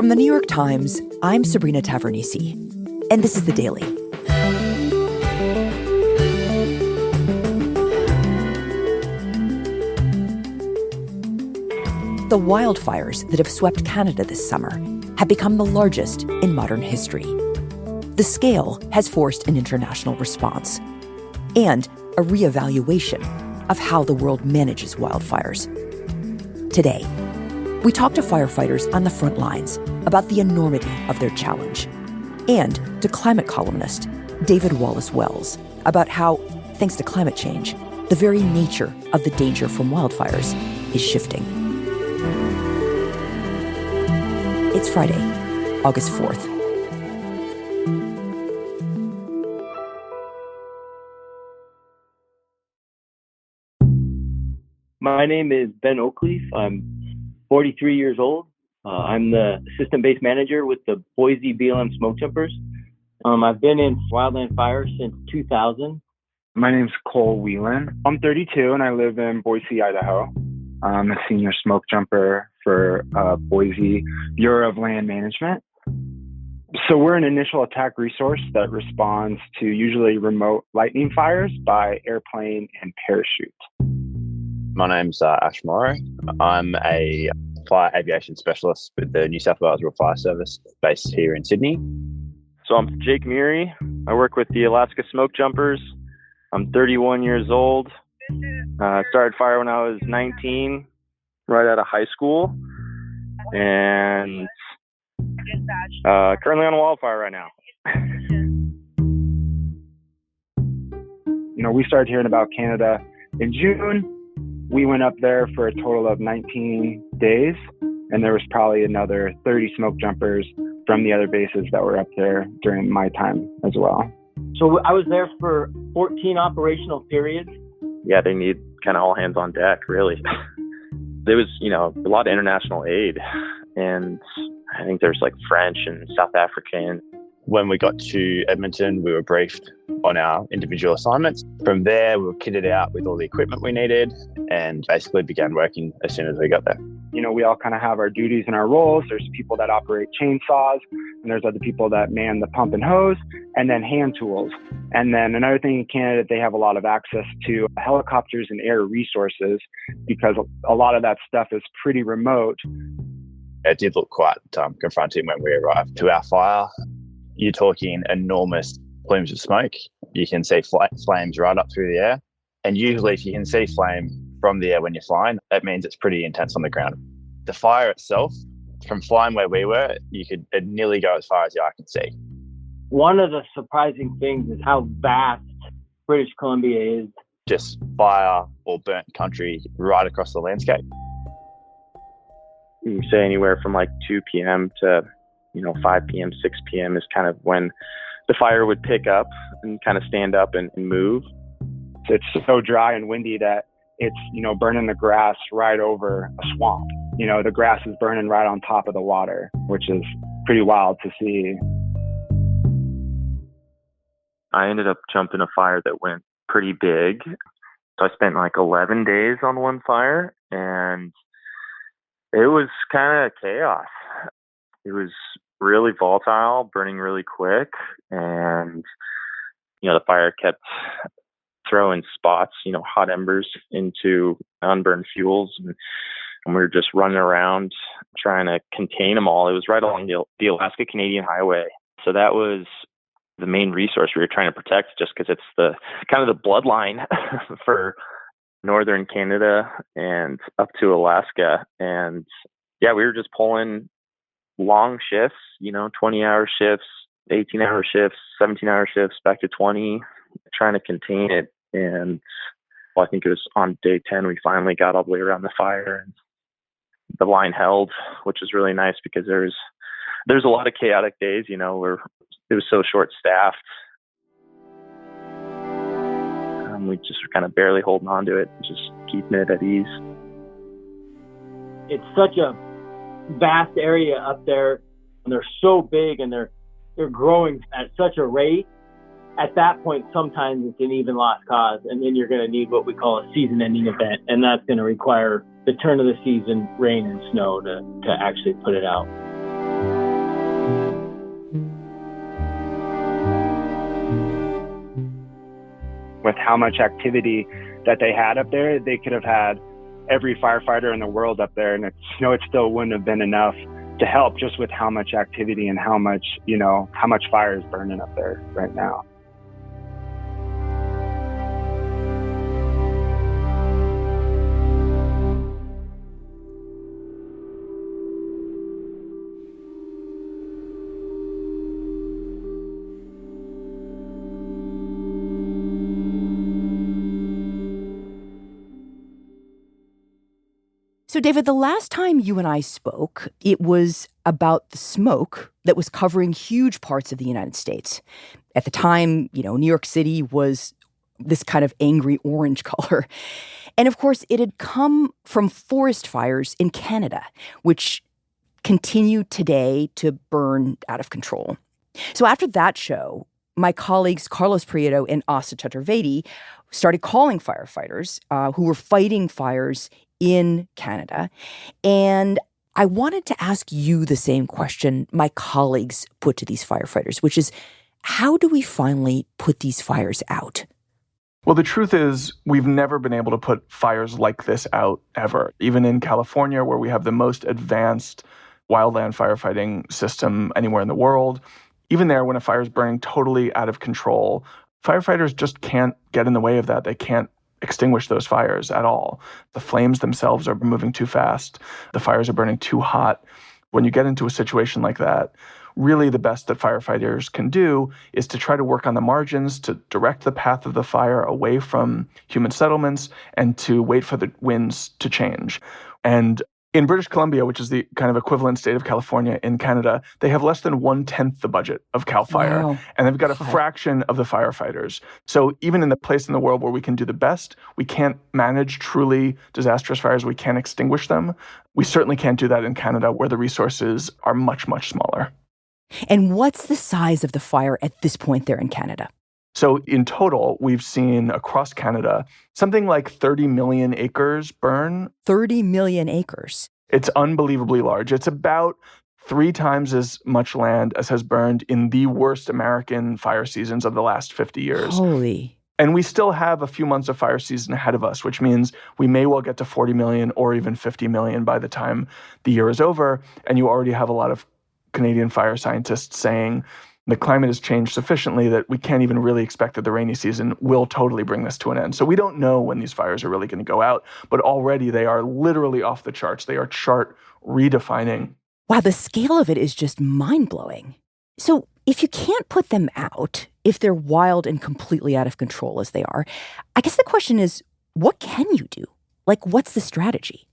From the New York Times, I'm Sabrina Tavernisi, and this is The Daily. The wildfires that have swept Canada this summer have become the largest in modern history. The scale has forced an international response and a reevaluation of how the world manages wildfires. Today, we talk to firefighters on the front lines about the enormity of their challenge, and to climate columnist David Wallace-Wells about how, thanks to climate change, the very nature of the danger from wildfires is shifting. It's Friday, August 4th. My name is Ben Oakleaf. I'm 43 years old. I'm the assistant base manager with the Boise BLM Smoke Jumpers. I've been in wildland fire since 2000. My name's Cole Whelan. I'm 32 and I live in Boise, Idaho. I'm a senior smoke jumper for Boise Bureau of Land Management. So we're an initial attack resource that responds to usually remote lightning fires by airplane and parachute. My name's Ash Morrow. I'm a fire aviation specialist with the New South Wales Rural Fire Service based here in Sydney. So I'm Jake Murie. I work with the Alaska Smoke Jumpers. I'm 31 years old. I started fire when I was 19, right out of high school. And currently on a wildfire right now. We started hearing about Canada in June. We went up there for a total of 19 days, and there was probably another 30 smoke jumpers from the other bases that were up there during my time as well. So I was there for 14 operational periods. Yeah, they need kind of all hands on deck, really. There was, a lot of international aid, and I think there's like French and South African. When we got to Edmonton, we were briefed on our individual assignments. From there, we were kitted out with all the equipment we needed and basically began working as soon as we got there. We all kind of have our duties and our roles. There's people that operate chainsaws, and there's other people that man the pump and hose, and then hand tools. And then another thing in Canada, they have a lot of access to helicopters and air resources because a lot of that stuff is pretty remote. It did look quite confronting when we arrived to our fire. You're talking enormous plumes of smoke. You can see flames right up through the air. And usually if you can see flame from the air when you're flying, that means it's pretty intense on the ground. The fire itself, from flying where we were, you could nearly go as far as the eye can see. One of the surprising things is how vast British Columbia is. Just fire or burnt country right across the landscape. You say anywhere from like 2 p.m. to 5 p.m., 6 p.m. is kind of when the fire would pick up and kind of stand up and move. It's so dry and windy that it's, burning the grass right over a swamp. The grass is burning right on top of the water, which is pretty wild to see. I ended up jumping a fire that went pretty big. So I spent like 11 days on one fire, and it was kind of chaos. It was really volatile, burning really quick, and the fire kept throwing spots, hot embers into unburned fuels, and we were just running around trying to contain them all. It was right along the Alaska Canadian Highway, so that was the main resource we were trying to protect, just because it's the kind of the bloodline for northern Canada and up to Alaska. And yeah, we were just pulling long shifts, 20-hour shifts, 18-hour shifts, 17-hour shifts, back to 20, trying to contain it. And I think it was on day 10, we finally got all the way around the fire, and the line held, which was really nice because there's a lot of chaotic days, where it was so short-staffed. We just were kind of barely holding on to it, just keeping it at ease. It's such a vast area up there, and they're so big, and they're growing at such a rate. At that point, sometimes it's an even lost cause, and then you're going to need what we call a season-ending event, and that's going to require the turn of the season, rain and snow to actually put it out. With how much activity that they had up there, they could have had every firefighter in the world up there, and it still wouldn't have been enough to help, just with how much activity and how much fire is burning up there right now. So, David, the last time you and I spoke, it was about the smoke that was covering huge parts of the United States. At the time, New York City was this kind of angry orange color. And of course, it had come from forest fires in Canada, which continue today to burn out of control. So after that show, my colleagues Carlos Prieto and Asa Chaturvedi started calling firefighters who were fighting fires in Canada. And I wanted to ask you the same question my colleagues put to these firefighters, which is, how do we finally put these fires out? Well, the truth is, we've never been able to put fires like this out ever. Even in California, where we have the most advanced wildland firefighting system anywhere in the world, even there, when a fire is burning totally out of control, firefighters just can't get in the way of that. They can't extinguish those fires at all. The flames themselves are moving too fast. The fires are burning too hot. When you get into a situation like that, really the best that firefighters can do is to try to work on the margins, to direct the path of the fire away from human settlements, and to wait for the winds to change. And in British Columbia, which is the kind of equivalent state of California in Canada, they have less than 1/10 the budget of CAL FIRE. Wow. And they've got a fraction of the firefighters. So even in the place in the world where we can do the best, we can't manage truly disastrous fires. We can't extinguish them. We certainly can't do that in Canada, where the resources are much, much smaller. And what's the size of the fire at this point there in Canada? So in total, we've seen across Canada something like 30 million acres burn. 30 million acres. It's unbelievably large. It's about 3 times as much land as has burned in the worst American fire seasons of the last 50 years. Holy. And we still have a few months of fire season ahead of us, which means we may well get to 40 million or even 50 million by the time the year is over. And you already have a lot of Canadian fire scientists saying the climate has changed sufficiently that we can't even really expect that the rainy season will totally bring this to an end. So we don't know when these fires are really going to go out, but already they are literally off the charts. They are chart redefining. Wow, the scale of it is just mind-blowing. So if you can't put them out, if they're wild and completely out of control as they are, I guess the question is, what can you do? Like, what's the strategy?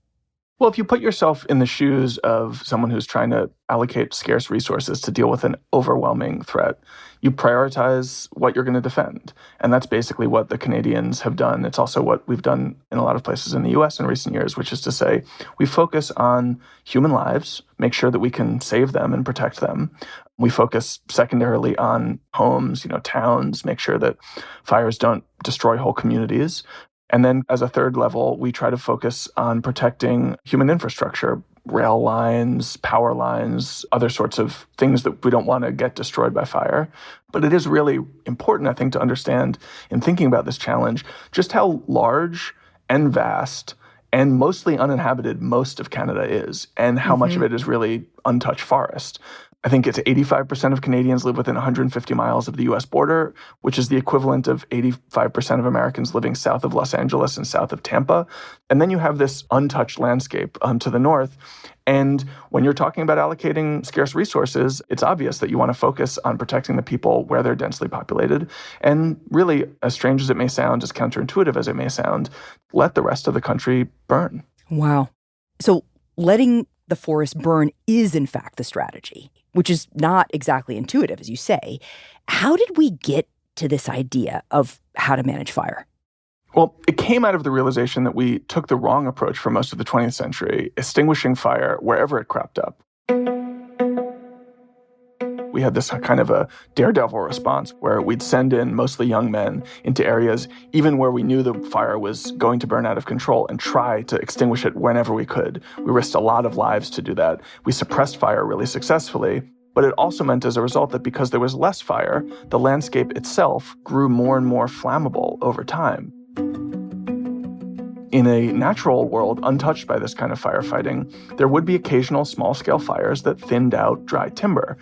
Well, if you put yourself in the shoes of someone who's trying to allocate scarce resources to deal with an overwhelming threat, you prioritize what you're going to defend. And that's basically what the Canadians have done. It's also what we've done in a lot of places in the US in recent years, which is to say we focus on human lives, make sure that we can save them and protect them. We focus secondarily on homes, towns, make sure that fires don't destroy whole communities. And then as a third level, we try to focus on protecting human infrastructure, rail lines, power lines, other sorts of things that we don't want to get destroyed by fire. But it is really important, I think, to understand in thinking about this challenge, just how large and vast and mostly uninhabited most of Canada is, and how much of it is really untouched forest. I think it's 85% of Canadians live within 150 miles of the U.S. border, which is the equivalent of 85% of Americans living south of Los Angeles and south of Tampa. And then you have this untouched landscape to the north. And when you're talking about allocating scarce resources, it's obvious that you want to focus on protecting the people where they're densely populated. And really, as strange as it may sound, as counterintuitive as it may sound, let the rest of the country burn. Wow. So letting the forest burn is, in fact, the strategy, which is not exactly intuitive, as you say. How did we get to this idea of how to manage fire? Well, it came out of the realization that we took the wrong approach for most of the 20th century, extinguishing fire wherever it cropped up. We had this kind of a daredevil response where we'd send in mostly young men into areas, even where we knew the fire was going to burn out of control, and try to extinguish it whenever we could. We risked a lot of lives to do that. We suppressed fire really successfully. But it also meant as a result that because there was less fire, the landscape itself grew more and more flammable over time. In a natural world untouched by this kind of firefighting, there would be occasional small-scale fires that thinned out dry timber.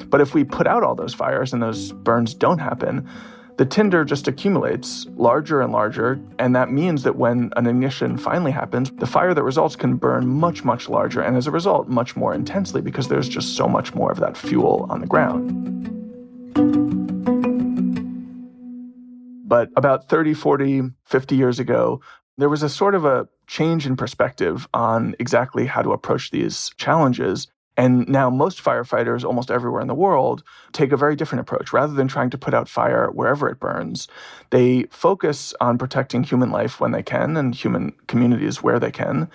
But if we put out all those fires and those burns don't happen, the tinder just accumulates larger and larger, and that means that when an ignition finally happens, the fire that results can burn much, much larger, and as a result, much more intensely because there's just so much more of that fuel on the ground. But about 30, 40, 50 years ago, there was a sort of a change in perspective on exactly how to approach these challenges. And now most firefighters almost everywhere in the world take a very different approach. Rather than trying to put out fire wherever it burns, they focus on protecting human life when they can and human communities where they can.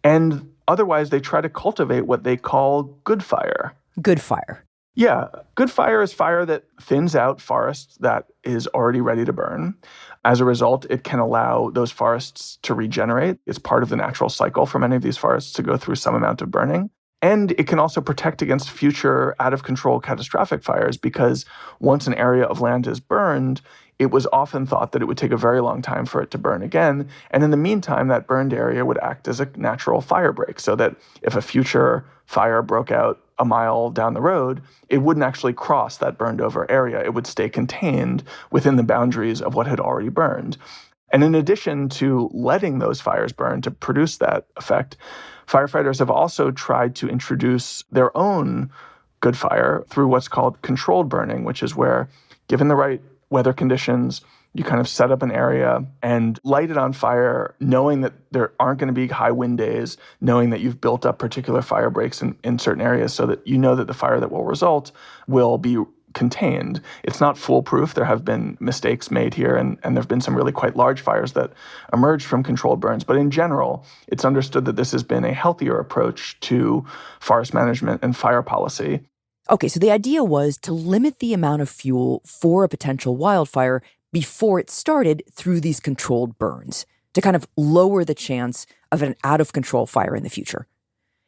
And otherwise, they try to cultivate what they call good fire. Good fire. Yeah. Good fire is fire that thins out forests that is already ready to burn. As a result, it can allow those forests to regenerate. It's part of the natural cycle for many of these forests to go through some amount of burning. And it can also protect against future out-of-control catastrophic fires because once an area of land is burned, it was often thought that it would take a very long time for it to burn again. And in the meantime, that burned area would act as a natural fire break so that if a future fire broke out a mile down the road, it wouldn't actually cross that burned over area. It would stay contained within the boundaries of what had already burned. And in addition to letting those fires burn to produce that effect, firefighters have also tried to introduce their own good fire through what's called controlled burning, which is where, given the right weather conditions, you kind of set up an area and light it on fire, knowing that there aren't going to be high wind days, knowing that you've built up particular fire breaks in certain areas so that you know that the fire that will result will be contained. It's not foolproof. There have been mistakes made here, and there have been some really quite large fires that emerged from controlled burns. But in general, it's understood that this has been a healthier approach to forest management and fire policy. Okay, so the idea was to limit the amount of fuel for a potential wildfire before it started through these controlled burns, to kind of lower the chance of an out-of-control fire in the future.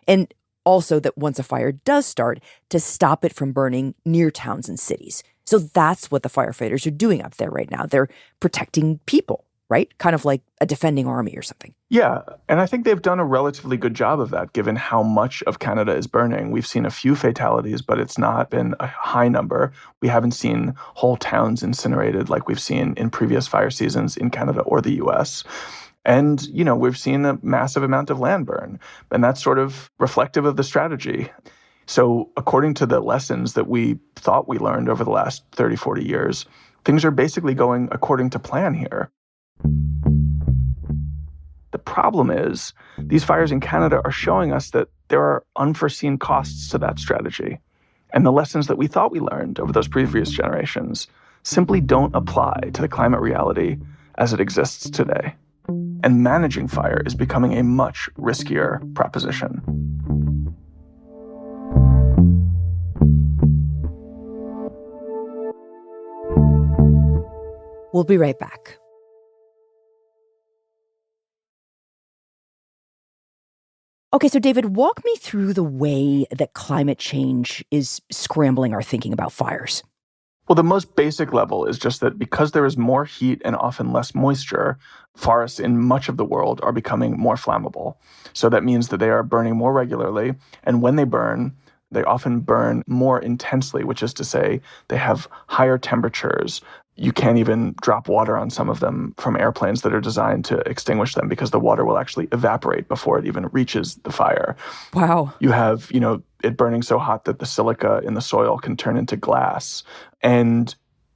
And also that once a fire does start, to stop it from burning near towns and cities. So that's what the firefighters are doing up there right now. They're protecting people, right? Kind of like a defending army or something. Yeah, and I think they've done a relatively good job of that, given how much of Canada is burning. We've seen a few fatalities, but it's not been a high number. We haven't seen whole towns incinerated like we've seen in previous fire seasons in Canada or the US. And, we've seen a massive amount of land burn, and that's sort of reflective of the strategy. So according to the lessons that we thought we learned over the last 30, 40 years, things are basically going according to plan here. The problem is these fires in Canada are showing us that there are unforeseen costs to that strategy. And the lessons that we thought we learned over those previous generations simply don't apply to the climate reality as it exists today. And managing fire is becoming a much riskier proposition. We'll be right back. Okay, so David, walk me through the way that climate change is scrambling our thinking about fires. Well, the most basic level is just that because there is more heat and often less moisture, forests in much of the world are becoming more flammable. So that means that they are burning more regularly, and when they burn, they often burn more intensely, which is to say they have higher temperatures. You can't even drop water on some of them from airplanes that are designed to extinguish them because the water will actually evaporate before it even reaches the fire. Wow. You have, it burning so hot that the silica in the soil can turn into glass. And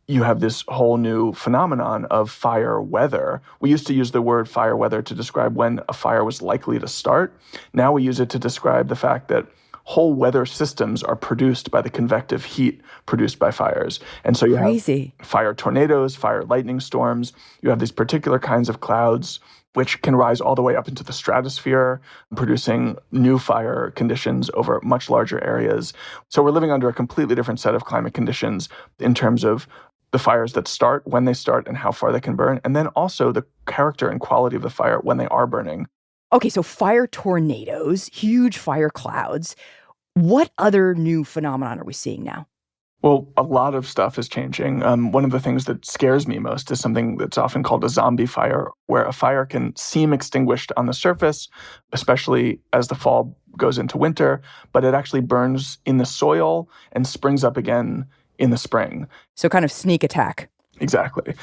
you have this whole new phenomenon of fire weather. We used to use the word fire weather to describe when a fire was likely to start. Now we use it to describe the fact that whole weather systems are produced by the convective heat produced by fires. And so you have fire tornadoes, fire lightning storms. You have these particular kinds of clouds which can rise all the way up into the stratosphere, producing new fire conditions over much larger areas. So we're living under a completely different set of climate conditions in terms of the fires that start, when they start, and how far they can burn, and then also the character and quality of the fire when they are burning. Okay, so fire tornadoes, huge fire clouds. What other new phenomenon are we seeing now? Well, a lot of stuff is changing. One of the things that scares me most is something that's often called a zombie fire, where a fire can seem extinguished on the surface, especially as the fall goes into winter, but it actually burns in the soil and springs up again in the spring. So kind of sneak attack. Exactly.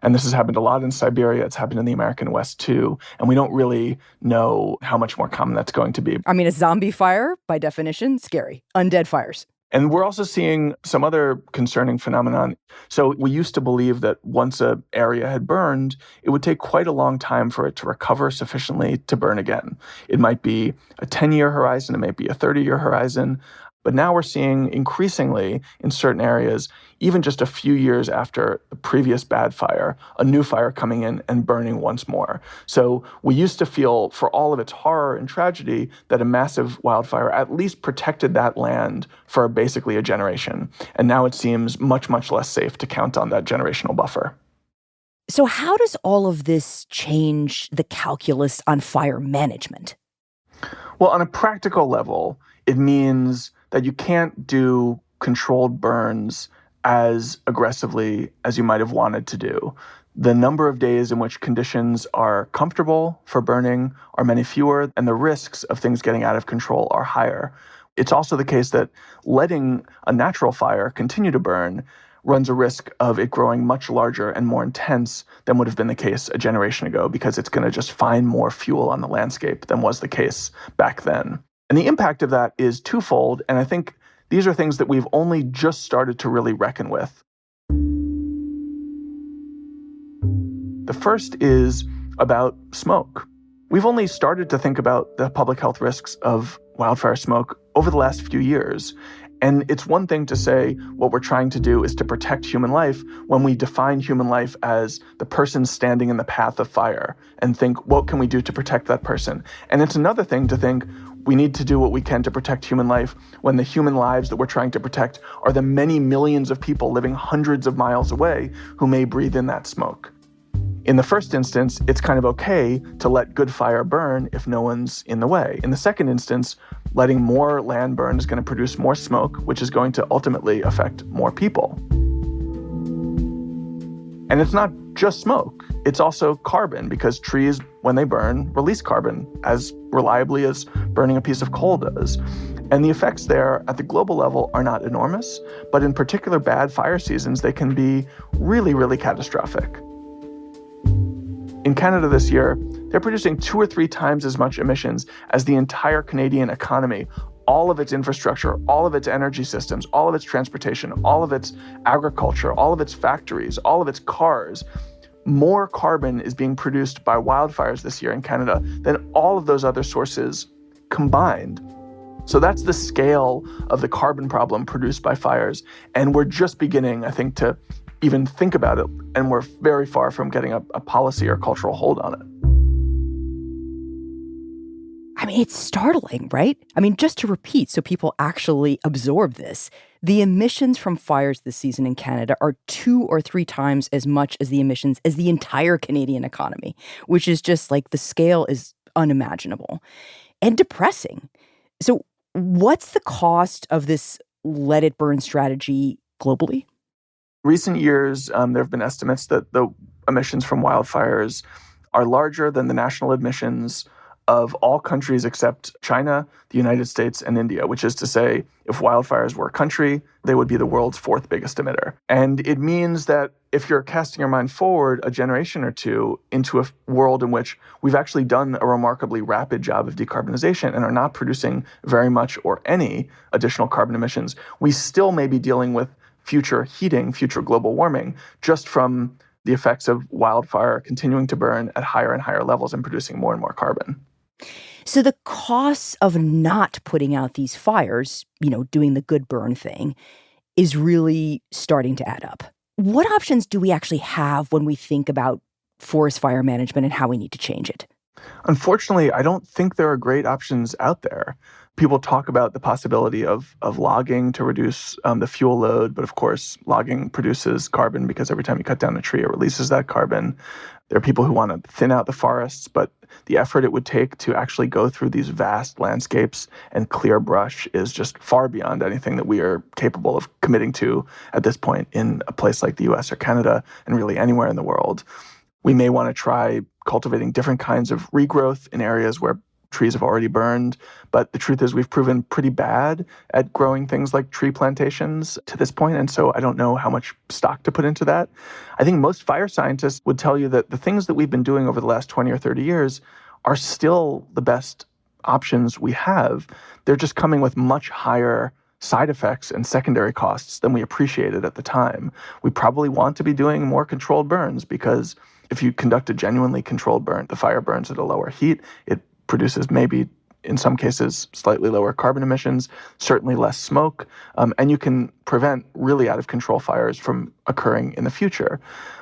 And this has happened a lot in Siberia. It's happened in the American West, too. And we don't really know how much more common that's going to be. I mean, a zombie fire, by definition, scary. Undead fires. And we're also seeing some other concerning phenomenon. So we used to believe that once an area had burned, it would take quite a long time for it to recover sufficiently to burn again. It might be a 10-year horizon, it might be a 30-year horizon. But now we're seeing increasingly in certain areas, even just a few years after the previous bad fire, a new fire coming in and burning once more. So we used to feel, for all of its horror and tragedy, that a massive wildfire at least protected that land for basically a generation. And now it seems much, much less safe to count on that generational buffer. So how does all of this change the calculus on fire management? Well, on a practical level, it means that you can't do controlled burns as aggressively as you might have wanted to do. The number of days in which conditions are comfortable for burning are many fewer, and the risks of things getting out of control are higher. It's also the case that letting a natural fire continue to burn runs a risk of it growing much larger and more intense than would have been the case a generation ago, because it's going to just find more fuel on the landscape than was the case back then. And the impact of that is twofold, and I think these are things that we've only just started to really reckon with. The first is about smoke. We've only started to think about the public health risks of wildfire smoke over the last few years. And it's one thing to say what we're trying to do is to protect human life when we define human life as the person standing in the path of fire and think, what can we do to protect that person? And it's another thing to think we need to do what we can to protect human life when the human lives that we're trying to protect are the many millions of people living hundreds of miles away who may breathe in that smoke. In the first instance, it's kind of okay to let good fire burn if no one's in the way. In the second instance, letting more land burn is going to produce more smoke, which is going to ultimately affect more people. And it's not just smoke. It's also carbon, because trees, when they burn, release carbon as reliably as burning a piece of coal does. And the effects there at the global level are not enormous, but in particular bad fire seasons, they can be really, really catastrophic. In Canada this year, they're producing 2 or 3 times as much emissions as the entire Canadian economy, all of its infrastructure, all of its energy systems, all of its transportation, all of its agriculture, all of its factories, all of its cars. More carbon is being produced by wildfires this year in Canada than all of those other sources combined. So that's the scale of the carbon problem produced by fires. And we're just beginning, I think, to even think about it, and we're very far from getting a policy or cultural hold on it. I mean, it's startling, right? I mean, just to repeat so people actually absorb this, the emissions from fires this season in Canada are 2 or 3 times as much as the emissions as the entire Canadian economy, which is just like the scale is unimaginable and depressing. So what's the cost of this let it burn strategy globally? Recent years, there have been estimates that the emissions from wildfires are larger than the national emissions of all countries except China, the United States, and India, which is to say, if wildfires were a country, they would be the world's 4th biggest emitter. And it means that if you're casting your mind forward a generation or two into a world in which we've actually done a remarkably rapid job of decarbonization and are not producing very much or any additional carbon emissions, we still may be dealing with future heating, future global warming, just from the effects of wildfire continuing to burn at higher and higher levels and producing more and more carbon. So the costs of not putting out these fires, doing the good burn thing, is really starting to add up. What options do we actually have when we think about forest fire management and how we need to change it? Unfortunately, I don't think there are great options out there. People talk about the possibility of logging to reduce the fuel load, but of course, logging produces carbon because every time you cut down a tree, it releases that carbon. There are people who want to thin out the forests, but the effort it would take to actually go through these vast landscapes and clear brush is just far beyond anything that we are capable of committing to at this point in a place like the US or Canada, and really anywhere in the world. We may want to try cultivating different kinds of regrowth in areas where trees have already burned. But the truth is we've proven pretty bad at growing things like tree plantations to this point. And so I don't know how much stock to put into that. I think most fire scientists would tell you that the things that we've been doing over the last 20 or 30 years are still the best options we have. They're just coming with much higher side effects and secondary costs than we appreciated at the time. We probably want to be doing more controlled burns, because if you conduct a genuinely controlled burn, the fire burns at a lower heat. It produces maybe, in some cases, slightly lower carbon emissions, certainly less smoke, and you can prevent really out-of-control fires from occurring in the future.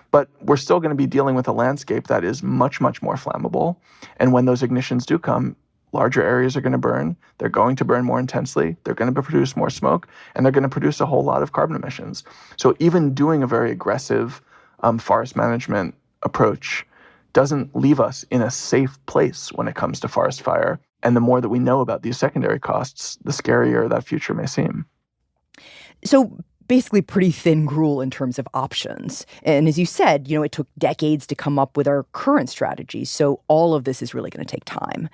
But we're still going to be dealing with a landscape that is much, much more flammable. And when those ignitions do come, larger areas are going to burn. They're going to burn more intensely. They're going to produce more smoke, and they're going to produce a whole lot of carbon emissions. So even doing a very aggressive forest management approach doesn't leave us in a safe place when it comes to forest fire. And the more that we know about these secondary costs, the scarier that future may seem. So basically pretty thin gruel in terms of options. And as you said, it took decades to come up with our current strategies. So all of this is really going to take time.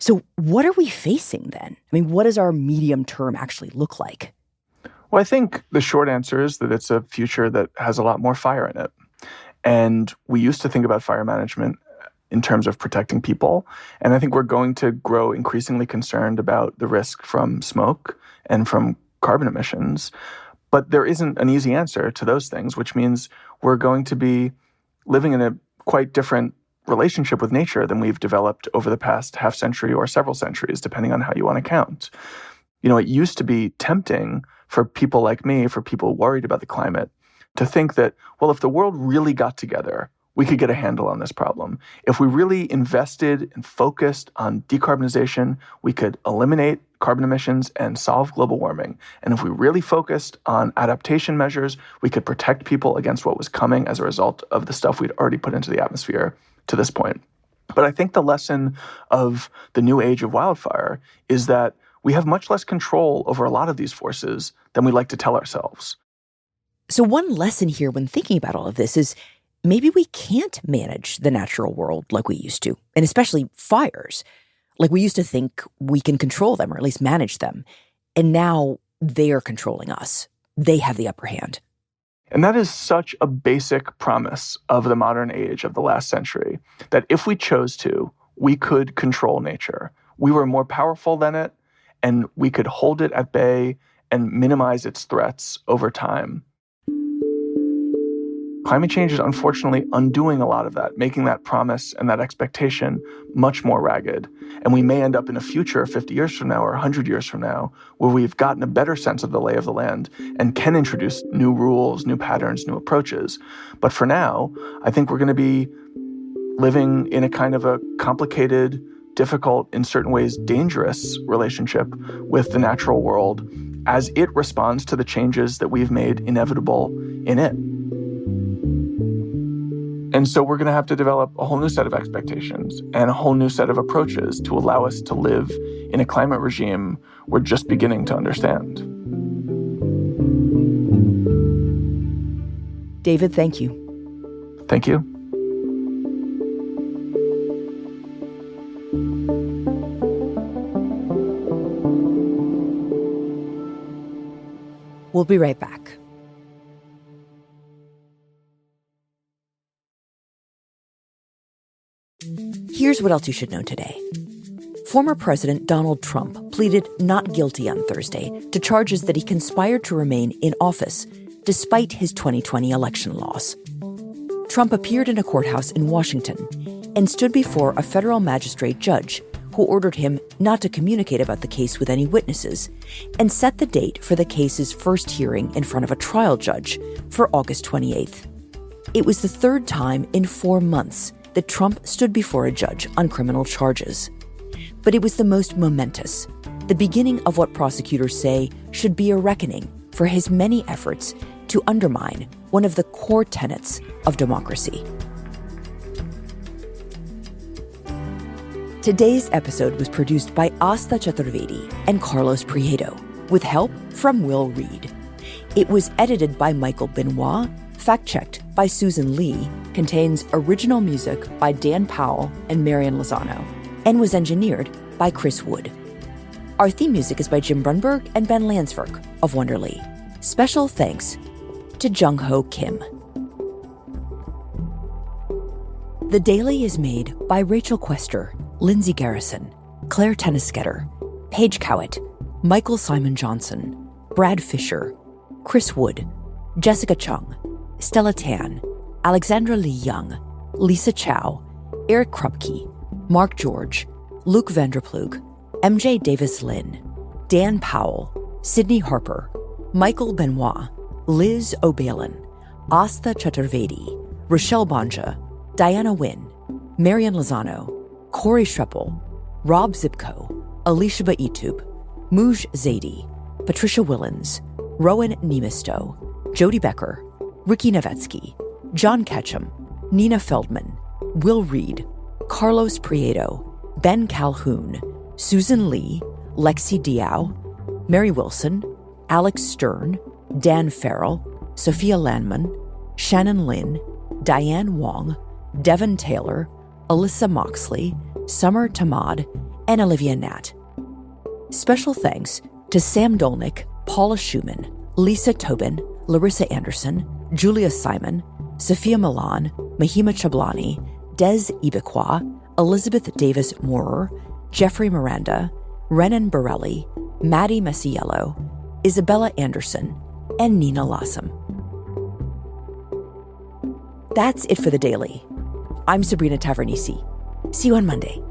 So what are we facing then? I mean, what does our medium term actually look like? Well, I think the short answer is that it's a future that has a lot more fire in it. And we used to think about fire management in terms of protecting people. And I think we're going to grow increasingly concerned about the risk from smoke and from carbon emissions. But there isn't an easy answer to those things, which means we're going to be living in a quite different relationship with nature than we've developed over the past half century or several centuries, depending on how you want to count. It used to be tempting for people like me, for people worried about the climate, to think that, well, if the world really got together, we could get a handle on this problem. If we really invested and focused on decarbonization, we could eliminate carbon emissions and solve global warming. And if we really focused on adaptation measures, we could protect people against what was coming as a result of the stuff we'd already put into the atmosphere to this point. But I think the lesson of the new age of wildfire is that we have much less control over a lot of these forces than we like to tell ourselves. So one lesson here when thinking about all of this is maybe we can't manage the natural world like we used to, and especially fires. Like we used to think we can control them or at least manage them. And now they are controlling us. They have the upper hand. And that is such a basic promise of the modern age of the last century, that if we chose to, we could control nature. We were more powerful than it, and we could hold it at bay and minimize its threats over time. Climate change is unfortunately undoing a lot of that, making that promise and that expectation much more ragged. And we may end up in a future 50 years from now or 100 years from now where we've gotten a better sense of the lay of the land and can introduce new rules, new patterns, new approaches. But for now, I think we're going to be living in a kind of a complicated, difficult, in certain ways dangerous relationship with the natural world as it responds to the changes that we've made inevitable in it. And so we're going to have to develop a whole new set of expectations and a whole new set of approaches to allow us to live in a climate regime we're just beginning to understand. David, thank you. Thank you. We'll be right back. Here's what else you should know today. Former President Donald Trump pleaded not guilty on Thursday to charges that he conspired to remain in office despite his 2020 election loss. Trump appeared in a courthouse in Washington and stood before a federal magistrate judge who ordered him not to communicate about the case with any witnesses and set the date for the case's first hearing in front of a trial judge for August 28th. It was the third time in 4 months that Trump stood before a judge on criminal charges. But it was the most momentous the beginning of what prosecutors say should be a reckoning for his many efforts to undermine one of the core tenets of democracy. Today's episode was produced by Asta Chaturvedi and Carlos Prieto, with help from Will Reed. It was edited by Michael Benoit, fact-checked by Susan Lee, contains original music by Dan Powell and Marian Lozano, and was engineered by Chris Wood. Our theme music is by Jim Brunberg and Ben Landsverk of Wonderly. Special thanks to Jung Ho Kim. The Daily is made by Rachel Quester, Lindsay Garrison, Claire Tennisketter, Paige Cowett, Michael Simon Johnson, Brad Fisher, Chris Wood, Jessica Chung, Stella Tan, Alexandra Lee Young, Lisa Chow, Eric Krupke, Mark George, Luke Vanderplug, MJ Davis Lynn, Dan Powell, Sydney Harper, Michael Benoit, Liz O'Balin, Asta Chaturvedi, Rochelle Banja, Diana Wynn, Marian Lozano, Corey Schreppel, Rob Zipko, Alicia Baitub, Muj Zaidi, Patricia Willens, Rowan Nemisto, Jody Becker, Ricky Novetsky, John Ketchum, Nina Feldman, Will Reed, Carlos Prieto, Ben Calhoun, Susan Lee, Lexi Diao, Mary Wilson, Alex Stern, Dan Farrell, Sophia Landman, Shannon Lin, Diane Wong, Devin Taylor, Alyssa Moxley, Summer Tamad, and Olivia Nat. Special thanks to Sam Dolnick, Paula Schumann, Lisa Tobin, Larissa Anderson, Julia Simon, Sophia Milan, Mahima Chablani, Des Ibekwa, Elizabeth Davis Moorer, Jeffrey Miranda, Renan Borelli, Maddie Messiello, Isabella Anderson, and Nina Lassam. That's it for The Daily. I'm Sabrina Tavernisi. See you on Monday.